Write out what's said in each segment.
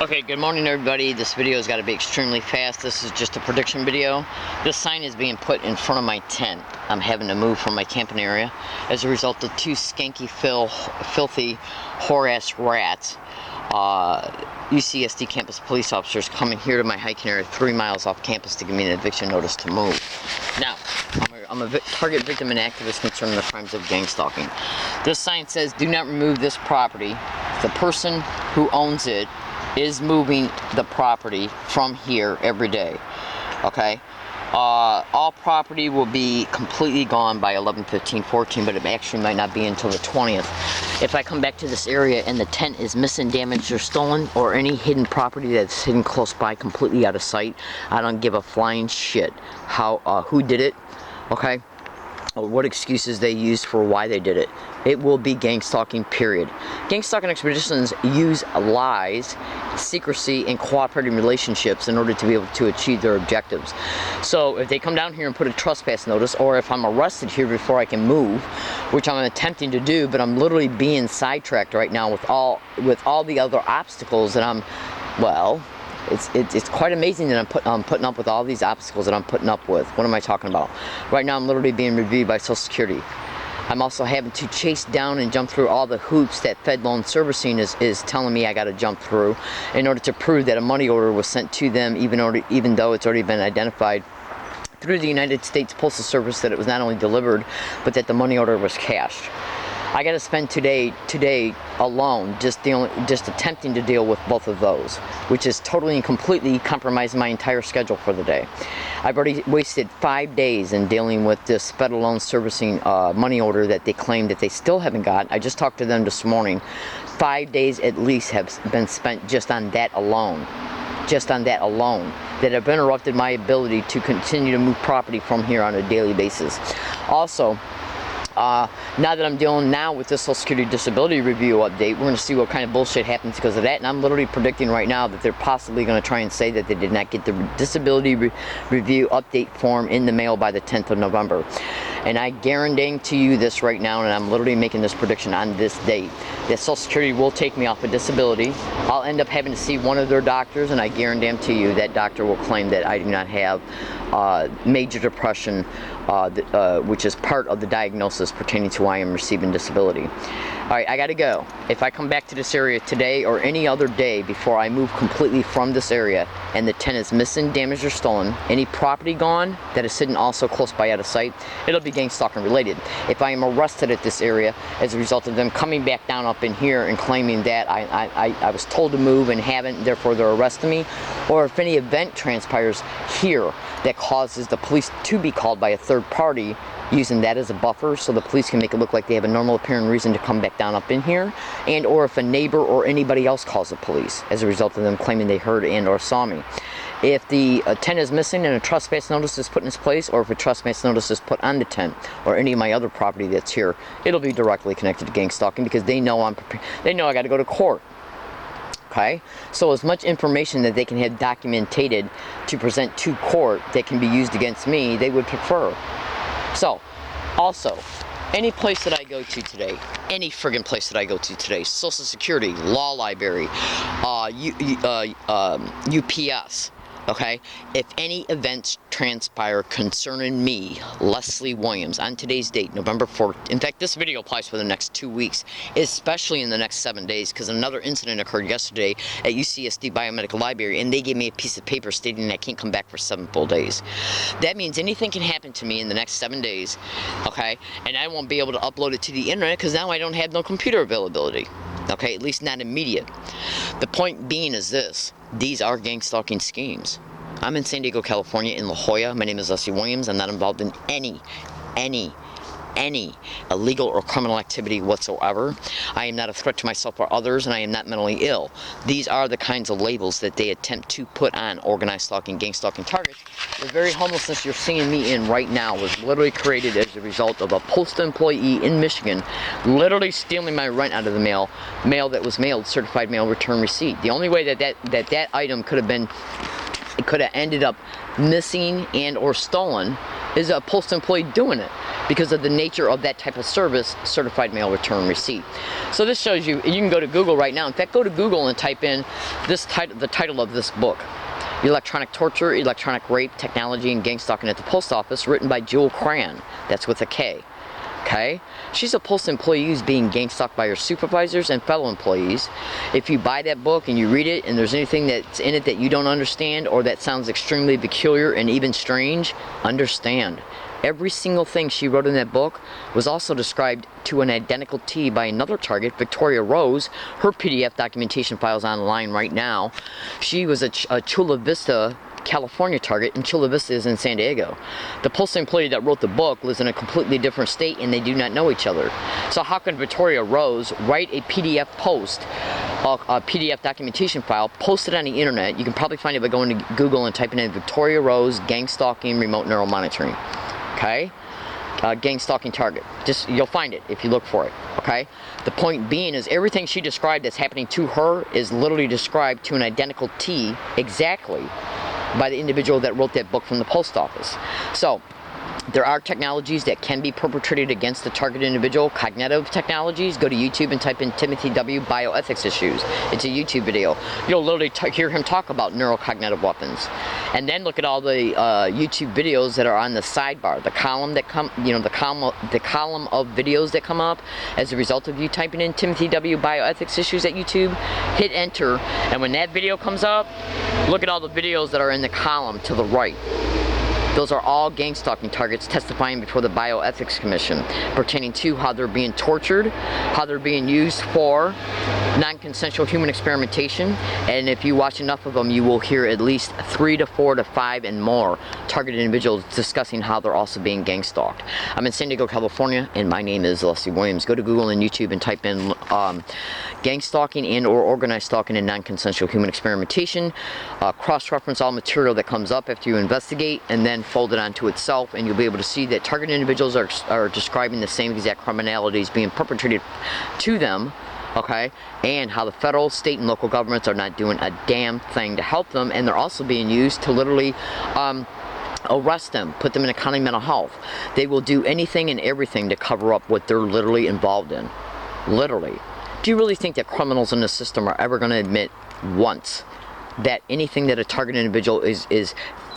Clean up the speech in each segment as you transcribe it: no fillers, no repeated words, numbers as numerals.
Okay, good morning everybody. This video has got to be extremely fast. This is just a prediction video. This sign is being put in front of my tent. I'm having to move from my camping area as a result of two skanky, filthy, whore-ass rats. UCSD campus police officers coming here to my hiking area 3 miles off campus to give me an eviction notice to move. Now, I'm a target victim and activist concerning the crimes of gang stalking. This sign says, "Do not remove this property. The person who owns it is moving the property from here every day." Okay, all property will be completely gone by 11/15/14, but it actually might not be until the 20th. If I come back to this area and the tent is missing, damaged, or stolen, or any hidden property that's hidden close by, completely out of sight, I don't give a flying shit who did it, okay, or what excuses they used for why they did it. It will be gang stalking, period. Gang stalking expeditions use lies, secrecy, and cooperating relationships in order to be able to achieve their objectives. So if they come down here and put a trespass notice, or if I'm arrested here before I can move, which I'm attempting to do, but I'm literally being sidetracked right now with all the other obstacles that it's quite amazing that I'm putting up with all these obstacles that I'm putting up with. What am I talking about? Right now I'm literally being reviewed by Social Security. I'm also having to chase down and jump through all the hoops that Fed Loan Servicing is telling me I got to jump through in order to prove that a money order was sent to them, even though it's already been identified through the United States Postal Service that it was not only delivered, but that the money order was cashed. I got to spend today alone just attempting to deal with both of those, which is totally and completely compromising my entire schedule for the day. I've already wasted 5 days in dealing with this Federal Loan Servicing money order that they claim that they still haven't got. I just talked to them this morning. 5 days at least have been spent just on that alone. That have interrupted my ability to continue to move property from here on a daily basis. Also, now that I'm dealing now with this Social Security Disability Review update, we're going to see what kind of bullshit happens because of that, and I'm literally predicting right now that they're possibly going to try and say that they did not get the Disability Review update form in the mail by the 10th of November. And I guarantee to you this right now, and I'm literally making this prediction on this date, that Social Security will take me off of disability. I'll end up having to see one of their doctors, and I guarantee to you that doctor will claim that I do not have major depression, which is part of the diagnosis pertaining to why I'm receiving disability. Alright, I gotta go. If I come back to this area today or any other day before I move completely from this area and the tent is missing, damaged, or stolen, any property gone that is sitting also close by out of sight, it'll be gang stalking related. If I am arrested at this area as a result of them coming back down up in here and claiming that I was told to move and haven't, therefore they're arresting me, or if any event transpires here that causes the police to be called by a third party, using that as a buffer so the police can make it look like they have a normal apparent reason to come back down up in here, and or if a neighbor or anybody else calls the police as a result of them claiming they heard and or saw me. If the tent is missing and a trespass notice is put in its place, or if a trespass notice is put on the tent or any of my other property that's here, it'll be directly connected to gang stalking because they know they know I got to go to court. Okay, so as much information that they can have documented to present to court that can be used against me, they would prefer. So, also, any place that I go to today, any friggin' place that I go to today, Social Security, Law Library, UPS, okay? If any events transpire concerning me, Leslie Williams, on today's date, November 4th, in fact, this video applies for the next 2 weeks, especially in the next 7 days, because another incident occurred yesterday at UCSD Biomedical Library, and they gave me a piece of paper stating I can't come back for 7 full days. That means anything can happen to me in the next 7 days, okay? And I won't be able to upload it to the internet because now I don't have no computer availability. Okay, at least not immediate. The point being is this: these are gang stalking schemes. I'm in San Diego, California, in La Jolla. My name is Leslie Williams. I'm not involved in any illegal or criminal activity whatsoever. I am not a threat to myself or others, and I am not mentally ill. These are the kinds of labels that they attempt to put on organized stalking, gang stalking targets. The very homelessness you're seeing me in right now was literally created as a result of a postal employee in Michigan literally stealing my rent out of the mail that was mailed, certified mail return receipt. The only way that item could have ended up missing and or stolen is a postal employee doing it because of the nature of that type of service, certified mail return receipt. So this shows you, you can go to Google right now. In fact, go to Google and type in this the title of this book. Electronic Torture, Electronic Rape, Technology, and Gang Stalking at the Post Office, written by Jewel Cran. That's with a K. Okay? She's a postal employee who's being gang stalked by her supervisors and fellow employees. If you buy that book and you read it and there's anything that's in it that you don't understand or that sounds extremely peculiar and even strange, understand. Every single thing she wrote in that book was also described to an identical T by another target, Victoria Rose. Her PDF documentation file is online right now. She was a Chula Vista, California target, and Chula Vista is in San Diego. The postal employee that wrote the book lives in a completely different state and they do not know each other. So how can Victoria Rose write a PDF post, a PDF documentation file, post it on the internet? You can probably find it by going to Google and typing in Victoria Rose gang stalking remote neural monitoring. Okay? Gang stalking target. Just, you'll find it if you look for it. Okay? The point being is everything she described that's happening to her is literally described to an identical T exactly by the individual that wrote that book from the post office. So there are technologies that can be perpetrated against the target individual. Cognitive technologies. Go to YouTube and type in Timothy W. Bioethics Issues. It's a YouTube video. You'll literally hear him talk about neurocognitive weapons. And then look at all the YouTube videos that are on the sidebar, the column that the column of videos that come up as a result of you typing in Timothy W. Bioethics Issues at YouTube. Hit enter, and when that video comes up, look at all the videos that are in the column to the right. Those are all gang stalking targets testifying before the Bioethics Commission pertaining to how they're being tortured, how they're being used for non-consensual human experimentation, and if you watch enough of them, you will hear at least 3 to 4 to 5 and more targeted individuals discussing how they're also being gang stalked. I'm in San Diego, California, and my name is Leslie Williams. Go to Google and YouTube and type in gang stalking and or organized stalking and non-consensual human experimentation. Cross-reference all material that comes up after you investigate, and then fold it onto itself, and you'll be able to see that targeted individuals are describing the same exact criminalities being perpetrated to them, okay, and how the federal, state, and local governments are not doing a damn thing to help them, and they're also being used to literally arrest them, put them in a county mental health. They will do anything and everything to cover up what they're literally involved in. Literally. Do you really think that criminals in the system are ever going to admit once that anything that a targeted individual is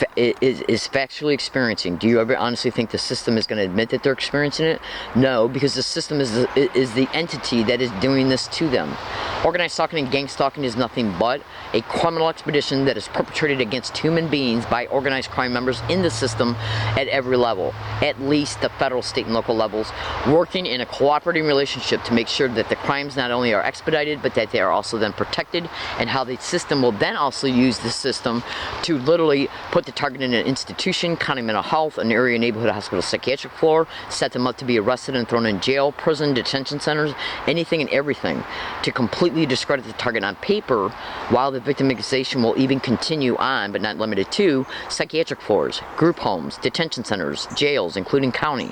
factually experiencing? Do you ever honestly think the system is going to admit that they're experiencing it? No, because the system is the entity that is doing this to them. Organized stalking and gang stalking is nothing but a criminal expedition that is perpetrated against human beings by organized crime members in the system at every level, at least the federal, state, and local levels, working in a cooperating relationship to make sure that the crimes not only are expedited, but that they are also then protected, and how the system will then also use the system to literally put the target in an institution, county mental health, an area neighborhood hospital psychiatric floor, set them up to be arrested and thrown in jail, prison, detention centers, anything and everything to completely discredit the target on paper, while the victimization will even continue on, but not limited to, psychiatric floors, group homes, detention centers, jails, including county,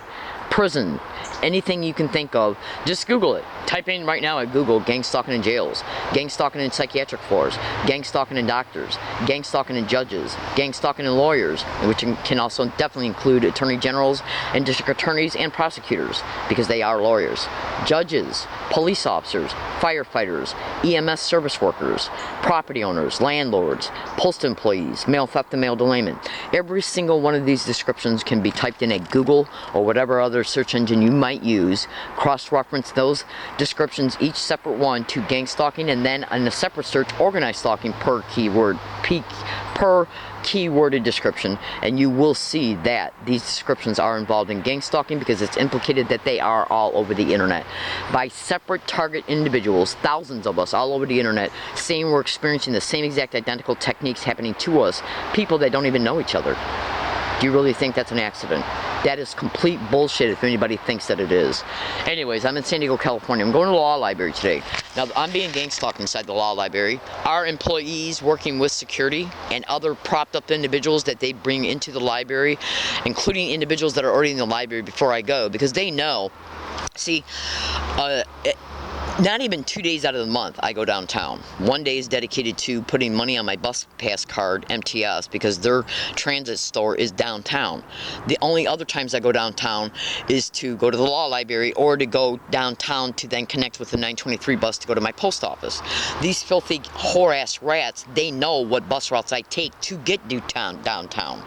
prison, anything you can think of. Just Google it. Type in right now at Google gang stalking in jails, gang stalking in psychiatric floors, gang stalking in doctors, gang stalking in judges, gang stalking in lawyers, which can also definitely include attorney generals and district attorneys and prosecutors, because they are lawyers, judges, police officers, firefighters, EMS service workers, property owners, landlords, postal employees, mail theft and mail delayment. Every single one of these descriptions can be typed in at Google or whatever other search engine you might use, cross-reference those descriptions, each separate one, to gang stalking, and then in a separate search, organized stalking per keyworded description, and you will see that these descriptions are involved in gang stalking, because it's implicated that they are all over the internet by separate target individuals, thousands of us all over the internet, saying we're experiencing the same exact identical techniques happening to us, people that don't even know each other. Do you really think that's an accident? That is complete bullshit if anybody thinks that it is. Anyways, I'm in San Diego, California. I'm going to the law library today. Now, I'm being gang stalked inside the law library. Our employees working with security and other propped up individuals that they bring into the library, including individuals that are already in the library before I go, because they know, see, not even 2 days out of the month I go downtown. One day is dedicated to putting money on my bus pass card, MTS, because their transit store is downtown. The only other times I go downtown is to go to the law library or to go downtown to then connect with the 923 bus to go to my post office. These filthy whore-ass rats, they know what bus routes I take to get downtown.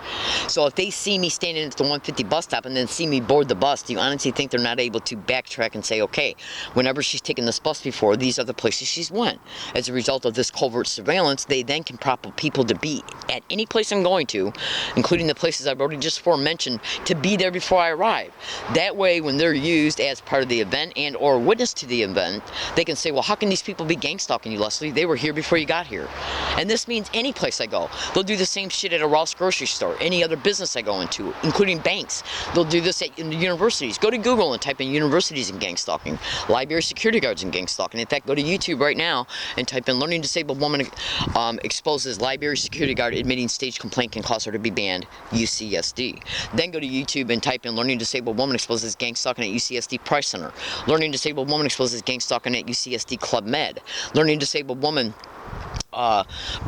So if they see me standing at the 150 bus stop and then see me board the bus, do you honestly think they're not able to backtrack and say, okay, whenever she's taken this bus before, these are the places she's went? As a result of this covert surveillance, they then can prop up people to be at any place I'm going to, including the places I've already just mentioned, to be there before I arrive. That way, when they're used as part of the event and or witness to the event, they can say, well, how can these people be gang stalking you, Leslie? They were here before you got here. And this means any place I go. They'll do the same shit at a Ross grocery store, any other business I go into, including banks. They'll do this in the universities. Go to Google and type in universities and gang stalking, library security guards and gang stalking. In fact, go to YouTube right now and type in learning disabled woman exposes library security guard admitting stage complaint can cause her to be banned, UCSD. Then go to YouTube and type in learning disabled woman exposes gang stalking at UCSD Price Center. Learning disabled woman exposes gang stalking at UCSD Club Med. Learning disabled woman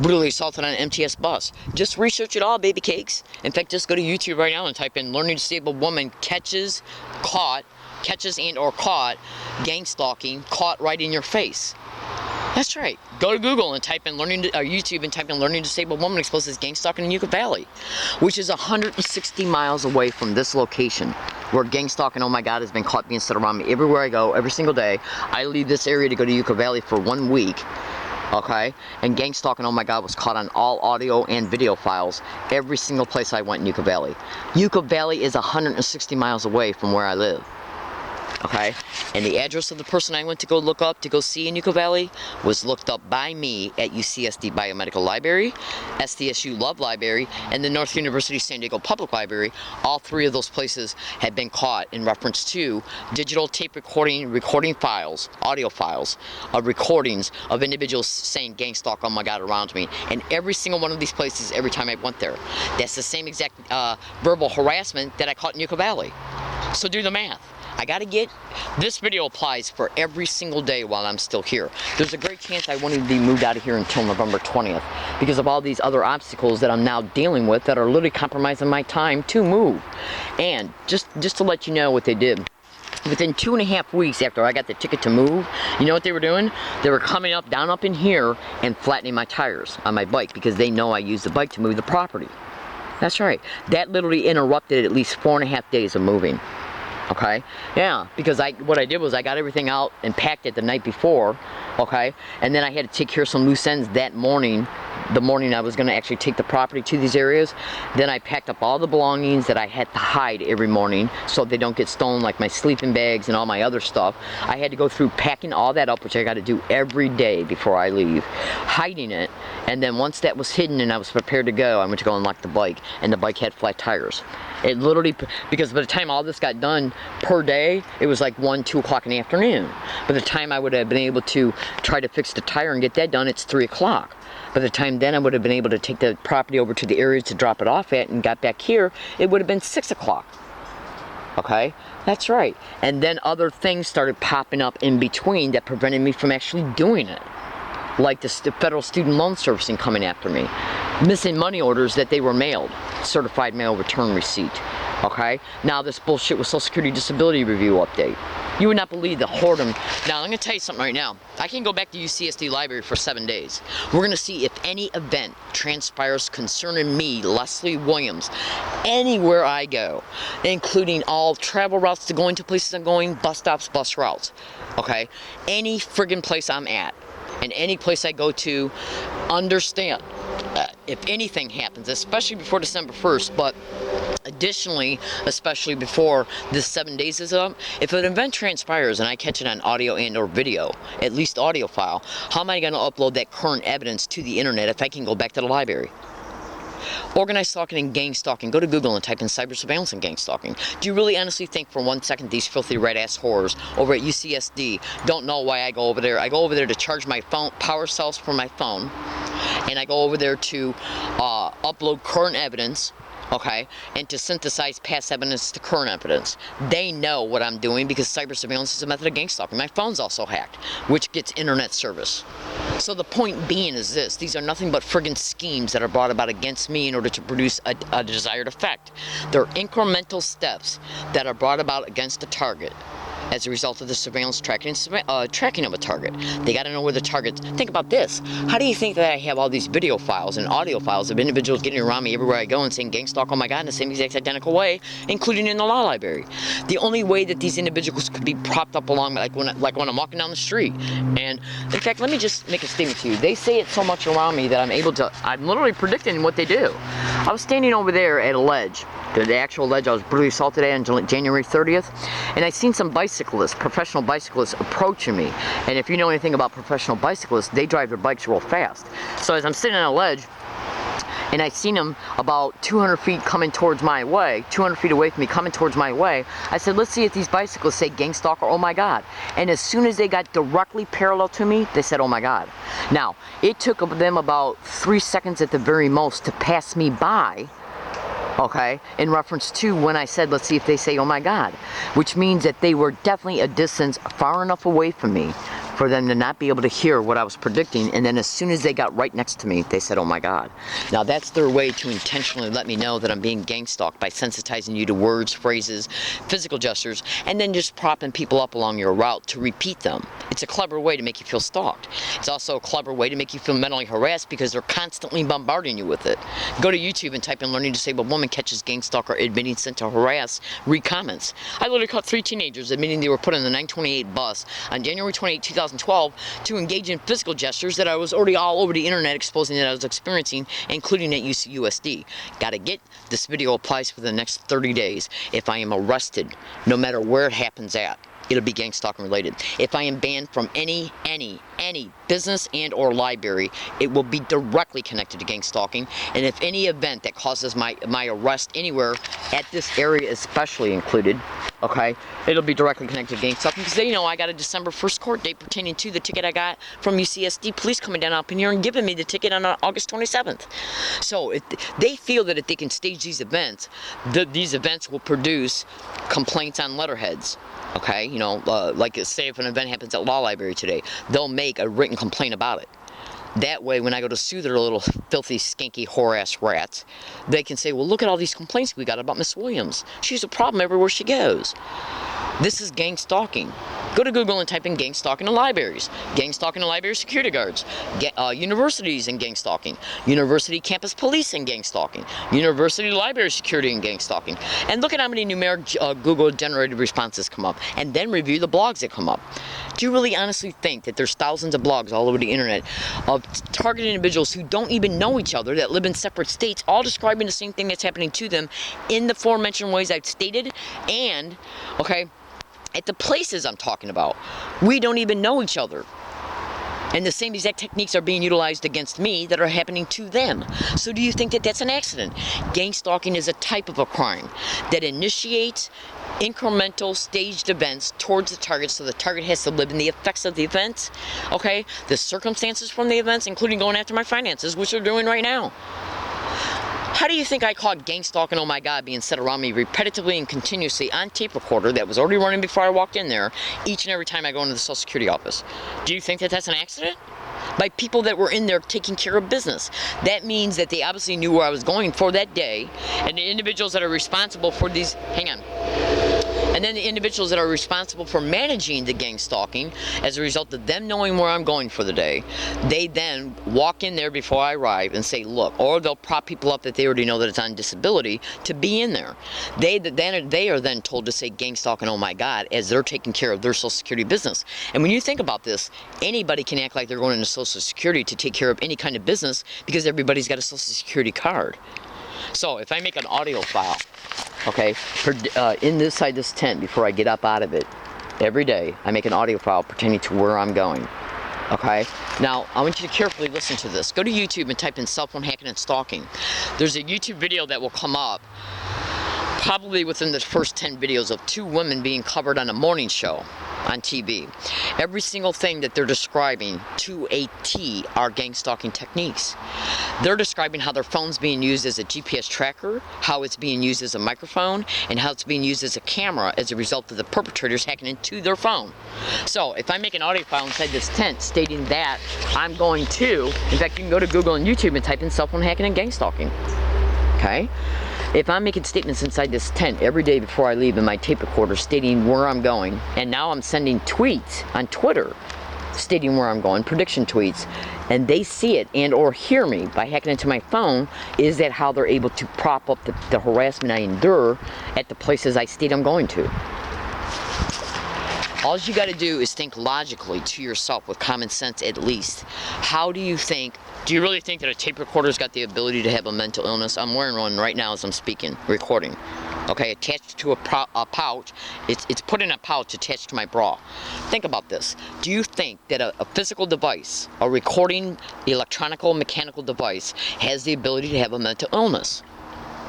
brutally assaulted on an MTS bus. Just research it all, baby cakes. In fact, just go to YouTube right now and type in learning disabled woman catches and or caught gang stalking, caught right in your face. That's right. Go to Google and type in YouTube and type in learning disabled woman exposes gang stalking in Yucca Valley, which is 160 miles away from this location where gang stalking, oh my God, has been caught being set around me everywhere I go, every single day. I leave this area to go to Yucca Valley for 1 week. Okay, and gang stalking, oh my God, was caught on all audio and video files every single place I went in Yucca Valley. Yucca Valley is 160 miles away from where I live. Okay, and the address of the person I went to go look up to go see in Yucca Valley was looked up by me at UCSD Biomedical Library, SDSU Love Library, and the North University San Diego Public Library. All three of those places had been caught in reference to digital tape recording files, audio files of recordings of individuals saying gang stalk, oh my God, around me. And every single one of these places, every time I went there, that's the same exact verbal harassment that I caught in Yucca Valley. So do the math. I gotta get, this video applies for every single day while I'm still here. There's a great chance I won't even be moved out of here until November 20th because of all these other obstacles that I'm now dealing with that are literally compromising my time to move. And just to let you know what they did. Within 2.5 weeks after I got the ticket to move, you know what they were doing? They were coming down up in here and flattening my tires on my bike because they know I use the bike to move the property. That's right. That literally interrupted at least 4.5 days of moving. Okay, yeah, because what I did was I got everything out and packed it the night before, okay, and then I had to take care of some loose ends that morning, the morning I was going to actually take the property to these areas. Then I packed up all the belongings that I had to hide every morning so they don't get stolen, like my sleeping bags and all my other stuff. I had to go through packing all that up, which I got to do every day before I leave, hiding it, and then once that was hidden and I was prepared to go, I went to go unlock the bike, and the bike had flat tires. It literally, because by the time all this got done per day, it was like 1, 2 o'clock in the afternoon. By the time I would have been able to try to fix the tire and get that done, it's 3 o'clock. By the time then I would have been able to take the property over to the area to drop it off at and got back here, it would have been 6 o'clock. Okay, that's right. And then other things started popping up in between that prevented me from actually doing it. Like the federal student loan servicing coming after me. Missing money orders that they were mailed. Certified mail return receipt. Okay? Now this bullshit with Social Security Disability Review update. You would not believe the whoredom. Now I'm going to tell you something right now. I can go back to UCSD Library for 7 days. We're going to see if any event transpires concerning me, Leslie Williams, anywhere I go, including all travel routes to going to places I'm going, bus stops, bus routes. Okay? Any friggin' place I'm at. And any place I go to, understand, if anything happens, especially before December 1st, but additionally, especially before this 7 days is up, if an event transpires and I catch it on audio and or video, at least audio file, how am I going to upload that current evidence to the internet if I can go back to the library? Organized stalking and gang stalking. Go to Google and type in cyber surveillance and gang stalking. Do you really honestly think for 1 second these filthy red-ass whores over at UCSD don't know why I go over there? I go over there to charge my phone, power cells for my phone, and I go over there to upload current evidence okay, and to synthesize past evidence to current evidence. They know what I'm doing because cyber surveillance is a method of gang stalking. My phone's also hacked, which gets internet service. So the point being is this: these are nothing but friggin' schemes that are brought about against me in order to produce a desired effect. They're incremental steps that are brought about against a target as a result of the surveillance tracking of a target. They got to know where the target. Think about this. How do you think that I have all these video files and audio files of individuals getting around me everywhere I go and saying gang stalk, oh my God, in the same exact identical way, including in the law library? The only way that these individuals could be propped up along, like when I'm walking down the street. And in fact, let me just make a statement to you. They say it so much around me that I'm literally predicting what they do. I was standing over there at a ledge, the actual ledge I was brutally assaulted at on January 30th, and I seen some professional bicyclists approaching me. And if you know anything about professional bicyclists, they drive their bikes real fast. So as I'm sitting on a ledge, and I seen them about 200 feet coming towards my way, 200 feet away from me coming towards my way, I said, let's see if these bicyclists say gang stalker, oh my God. And as soon as they got directly parallel to me, they said, oh my God. Now, it took them about 3 seconds at the very most to pass me by, okay, in reference to when I said, let's see if they say, oh my God, which means that they were definitely a distance far enough away from me for them to not be able to hear what I was predicting, and then as soon as they got right next to me, they said, oh my God. Now that's their way to intentionally let me know that I'm being gang stalked by sensitizing you to words, phrases, physical gestures, and then just propping people up along your route to repeat them. It's a clever way to make you feel stalked. It's also a clever way to make you feel mentally harassed because they're constantly bombarding you with it. Go to YouTube and type in learning disabled woman catches gang stalker admitting sent to harass, read comments. I literally caught 3 teenagers admitting they were put on the 928 bus on January 28, 2012 to engage in physical gestures that I was already all over the internet exposing that I was experiencing, including at UCUSD. Gotta get this video applies for the next 30 days. If I am arrested, no matter where it happens at, it'll be gang stalking related. If I am banned from any business and or library, it will be directly connected to gang stalking. And if any event that causes my arrest anywhere at this area especially included, okay, it'll be directly connected to gang stalking because they know I got a December 1st court date pertaining to the ticket I got from UCSD police coming down up in here and giving me the ticket on August 27th. So they feel that if they can stage these events, these events will produce complaints on letterheads. Okay, you know, like say if an event happens at Law Library today, they'll make a written complaint about it. That way, when I go to sue their little filthy, skanky, whore-ass rats, they can say, well, look at all these complaints we got about Miss Williams. She's a problem everywhere she goes. This is gang stalking. Go to Google and type in gang stalking in libraries. Gang stalking in library security guards. Universities and gang stalking. University campus police and gang stalking. University library security and gang stalking. And look at how many numeric Google generated responses come up. And then review the blogs that come up. Do you really honestly think that there's thousands of blogs all over the internet of targeted individuals who don't even know each other, that live in separate states, all describing the same thing that's happening to them in the aforementioned ways I've stated? And, okay, at the places I'm talking about, we don't even know each other. And the same exact techniques are being utilized against me that are happening to them. So do you think that that's an accident? Gang stalking is a type of a crime that initiates incremental staged events towards the target, so the target has to live in the effects of the event, okay? The circumstances from the events, including going after my finances, which they're doing right now. How do you think I caught gang stalking, oh my God, being said around me repetitively and continuously on tape recorder that was already running before I walked in there each and every time I go into the Social Security office? Do you think that that's an accident? By people that were in there taking care of business. That means that they obviously knew where I was going for that day, and the individuals that are responsible for these, and then the individuals that are responsible for managing the gang stalking, as a result of them knowing where I'm going for the day, they then walk in there before I arrive and say, look, or they'll prop people up that they already know that it's on disability to be in there. They are then told to say gang stalking, oh my God, as they're taking care of their Social Security business. And when you think about this, anybody can act like they're going into Social Security to take care of any kind of business because everybody's got a Social Security card. So if I make an audio file, okay, in this side of this tent before I get up out of it, every day I make an audio file pertaining to where I'm going. Okay, now I want you to carefully listen to this. Go to YouTube and type in cell phone hacking and stalking. There's a YouTube video that will come up probably within the first 10 videos of 2 women being covered on a morning show on TV. Every single thing that they're describing to a T are gang stalking techniques. They're describing how their phone's being used as a GPS tracker, how it's being used as a microphone, and how it's being used as a camera as a result of the perpetrators hacking into their phone. So if I make an audio file inside this tent stating that I'm going to, in fact you can go to Google and YouTube and type in cell phone hacking and gang stalking. Okay? If I'm making statements inside this tent every day before I leave in my tape recorder stating where I'm going, and now I'm sending tweets on Twitter stating where I'm going, prediction tweets, and they see it and or hear me by hacking into my phone, is that how they're able to prop up the harassment I endure at the places I state I'm going to? All you got to do is think logically to yourself with common sense at least. How do you really think that a tape recorder's got the ability to have a mental illness? I'm wearing one right now as I'm speaking, recording. Okay, attached to a pouch. It's put in a pouch attached to my bra. Think about this. Do you think that a physical device, a recording electronical mechanical device, has the ability to have a mental illness?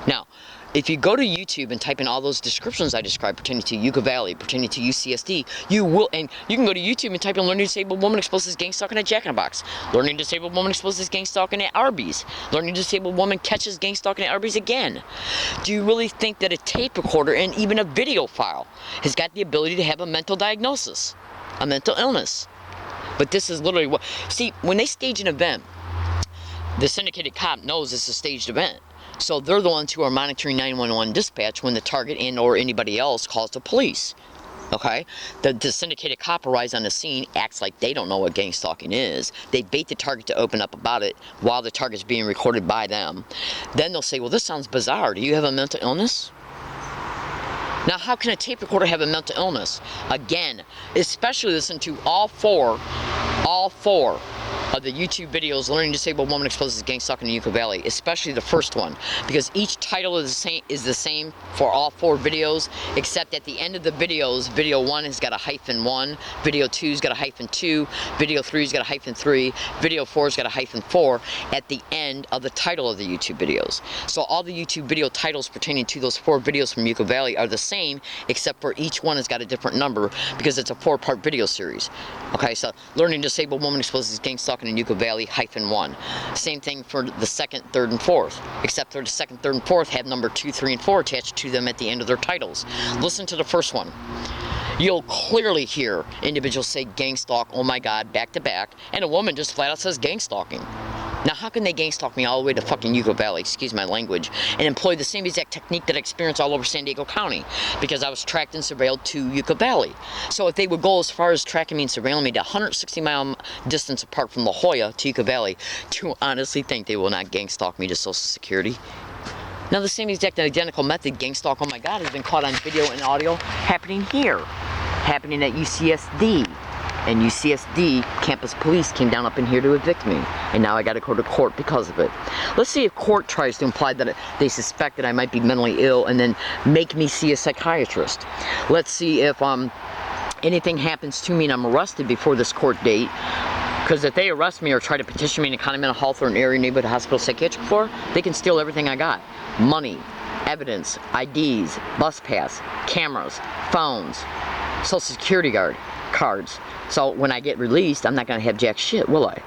Now, if you go to YouTube and type in all those descriptions I described pertaining to Yucca Valley, pertaining to UCSD, you can go to YouTube and type in learning disabled woman exposes gang stalking at Jack in the Box, learning disabled woman exposes gang stalking at Arby's, learning disabled woman catches gang stalking at Arby's again. Do you really think that a tape recorder and even a video file has got the ability to have a mental diagnosis, a mental illness? But this is literally what, see, when they stage an event, the syndicated cop knows it's a staged event. So they're the ones who are monitoring 911 dispatch when the target and or anybody else calls the police. Okay? The syndicated cop arrives on the scene, acts like they don't know what gang stalking is. They bait the target to open up about it while the target's being recorded by them. Then they'll say, well, this sounds bizarre. Do you have a mental illness? Now, how can a tape recorder have a mental illness? Again, especially listen to all four of the YouTube videos, Learning Disabled Woman Exposes Gang Stalking in Yucca Valley, especially the first one, because each title is the same for all 4 videos, except at the end of the videos, video 1 has got a -1, video 2's got a -2, video 3's got a -3, video 4's got a -4 at the end of the title of the YouTube videos. So all the YouTube video titles pertaining to those 4 videos from Yucca Valley are the same, except for each one has got a different number because it's a 4-part video series. Okay, so Learning Disabled Woman Exposes Gang Stalking in Yucca Valley -1. Same thing for the 2nd, 3rd, and 4th, except for the 2nd, 3rd, and 4th have number 2, 3, and 4 attached to them at the end of their titles. Listen to the first one. You'll clearly hear individuals say gang stalk, oh my god, back to back, and a woman just flat out says gang stalking. Now, how can they gang stalk me all the way to fucking Yucca Valley, excuse my language, and employ the same exact technique that I experienced all over San Diego County? Because I was tracked and surveilled to Yucca Valley. So if they would go as far as tracking me and surveilling me to 160-mile distance apart from La Jolla to Yucca Valley, do you honestly think they will not gang stalk me to Social Security? Now, the same exact identical method, gang stalk, oh my god, has been caught on video and audio happening here, happening at UCSD. And UCSD campus police came down up in here to evict me. And now I got to go to court because of it. Let's see if court tries to imply that they suspect that I might be mentally ill and then make me see a psychiatrist. Let's see if anything happens to me and I'm arrested before this court date. Because if they arrest me or try to petition me in a Continental Health or an area neighborhood hospital psychiatric floor, they can steal everything I got. Money, evidence, IDs, bus pass, cameras, phones, Social Security cards. So when I get released, I'm not going to have jack shit, will I?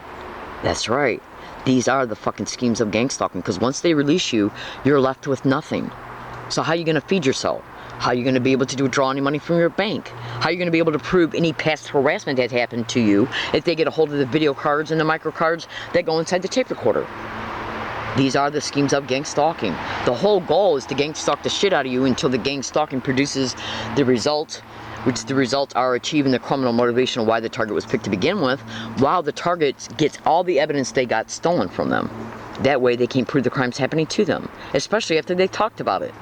That's right. These are the fucking schemes of gang stalking, because once they release you, you're left with nothing. So how are you going to feed yourself? How are you going to be able to withdraw any money from your bank? How are you going to be able to prove any past harassment that happened to you if they get a hold of the video cards and the micro cards that go inside the tape recorder? These are the schemes of gang stalking. The whole goal is to gang stalk the shit out of you until the gang stalking produces the results, which the results are achieving the criminal motivation of why the target was picked to begin with, while the target gets all the evidence they got stolen from them. That way they can prove the crime's happening to them, especially after they talked about it.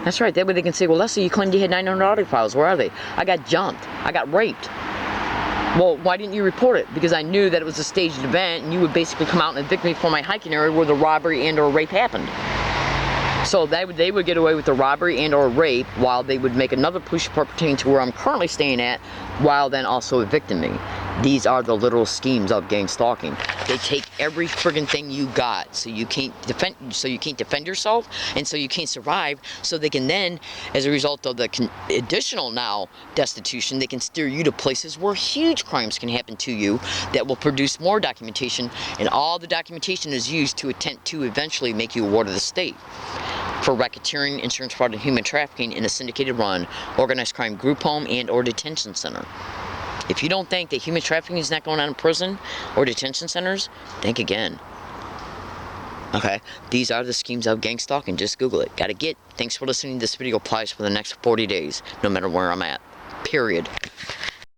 That's right, that way they can say, well, Leslie, you claimed you had 900 audio files, where are they? I got jumped, I got raped. Well, why didn't you report it? Because I knew that it was a staged event and you would basically come out and evict me from my hiking area where the robbery and or rape happened. So they would get away with the robbery and or rape while they would make another police report pertaining to where I'm currently staying at, while then also evicting me. These are the literal schemes of gang stalking. They take every friggin' thing you got, so you can't defend yourself, and so you can't survive. So they can then, as a result of the additional now destitution, they can steer you to places where huge crimes can happen to you that will produce more documentation, and all the documentation is used to attempt to eventually make you a ward of the state for racketeering, insurance fraud, and human trafficking in a syndicated run, organized crime group home and or detention center. If you don't think that human trafficking is not going on in prison or detention centers, think again. Okay, these are the schemes of gang stalking. Just Google it. Gotta get. Thanks for listening. This video applies for the next 40 days, no matter where I'm at. Period.